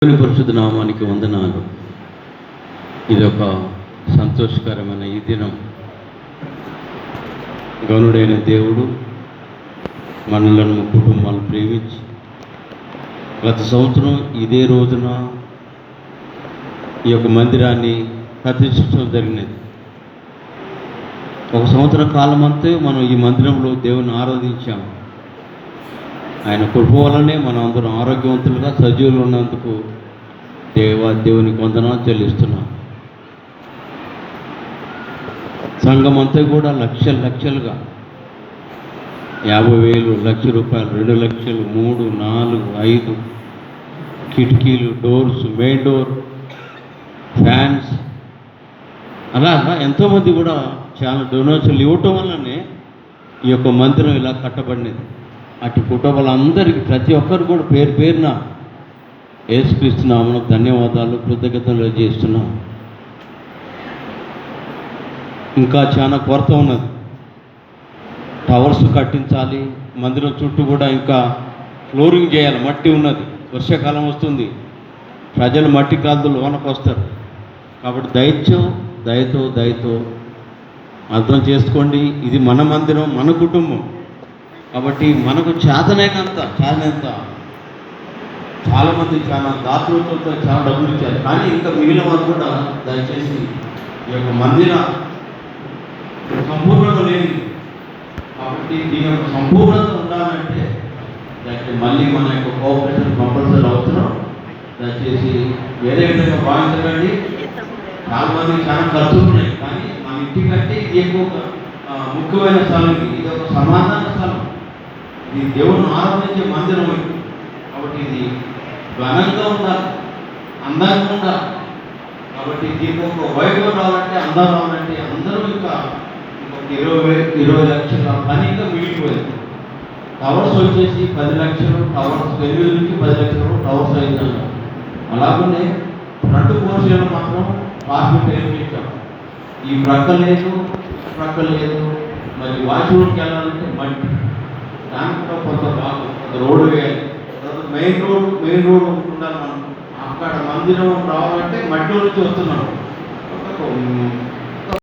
దేవుని పరిశుద్ధ నామానికి వందనాలు. ఇది ఒక సంతోషకరమైన ఈ దినం. గనుడైన దేవుడు మనలను కుటుంబాలను ప్రేమించి గత సంవత్సరం ఇదే రోజున ఈ యొక్క మందిరాన్ని ప్రతిష్ఠించడం జరిగినది. ఒక సంవత్సర కాలం అంతా మనం ఈ మందిరంలో దేవుని ఆరాధించాము. ఆయన కృప వల్లనే మనం అందరం ఆరోగ్యవంతులుగా సజీవులు ఉన్నందుకు దేవునికి వందనాలు చెల్లిస్తున్నాం. సంఘం అంతా కూడా లక్షలుగా 50,000, ₹1,00,000, 2 లక్షలు, 3, 4, 5 కిటికీలు, డోర్స్, మెయిన్ డోర్, ఫ్యాన్స్, అలాగా ఎంతోమంది కూడా చాలా డొనేషన్లు ఇవ్వటం వల్లనే ఈ యొక్క మందిరం ఇలా కట్టబడినది. అటు కుటుంబాలందరికీ ప్రతి ఒక్కరు కూడా పేరు పేరున యేసుక్రీస్తు నామమున ధన్యవాదాలు, కృతజ్ఞతలు చేస్తున్నాం. ఇంకా చాలా కొరత ఉన్నది. టవర్స్ కట్టించాలి, మందిరం చుట్టూ కూడా ఇంకా ఫ్లోరింగ్ చేయాలి. మట్టి ఉన్నది, వర్షాకాలం వస్తుంది, ప్రజలు మట్టి కాదులు లోనకు వస్తారు. కాబట్టి దయతో అర్థం చేసుకోండి. ఇది మన మందిరం, మన కుటుంబం. కాబట్టి మనకు చేతనైనంత చాలామంది చాలా దాతృత్వంతో చాలా డబ్బులు ఇచ్చారు. కానీ ఇంకా మిగిలిన వారు కూడా దయచేసి ఈ యొక్క మందిర సంపూర్ణత లేదు. కాబట్టి దీని యొక్క సంపూర్ణత ఉండాలంటే దానికి మళ్ళీ మన యొక్క కోఆపరేషన్ కంపల్సరీ అవసరం. దయచేసి వేరే విధంగా భావించకండి. చాలామందికి చాలా ఖర్చులు ఉన్నాయి, కానీ మన ఇంటికంటే ఇది ఎక్కువ ముఖ్యమైన స్థలం. ఇది ఒక సమాధాన స్థలం. ఇది దేవుని ఆరాధించే మందిరం. కాబట్టి ఇది ఘనంగా ఉండాలి, అందంగా ఉండాలి. కాబట్టి దీనికి ఒక వైభవం రావాలంటే, అందం రావాలంటే అందరూ ఇంకా 20 లక్షల పని ఇంకా మిగిలిపోయింది. టవర్స్ వచ్చేసి 10 లక్షలు, టవర్స్ 8 నుంచి 10 లక్షలు టవర్స్ అవుతాను. అలాగనే ఫ్రంట్ పోర్షన్ మాత్రం కార్పెట్ వేయించాం. ఈ ప్రక్క లేదు, మరి వాష్రూమ్కి వెళ్ళాలంటే మట్టి, దాంట్లో కొంత రోడ్డు వేయాలి. మెయిన్ రోడ్ ఉండాలి. మనం అక్కడ మందిరం రావాలంటే మట్టి నుంచి వస్తున్నాం.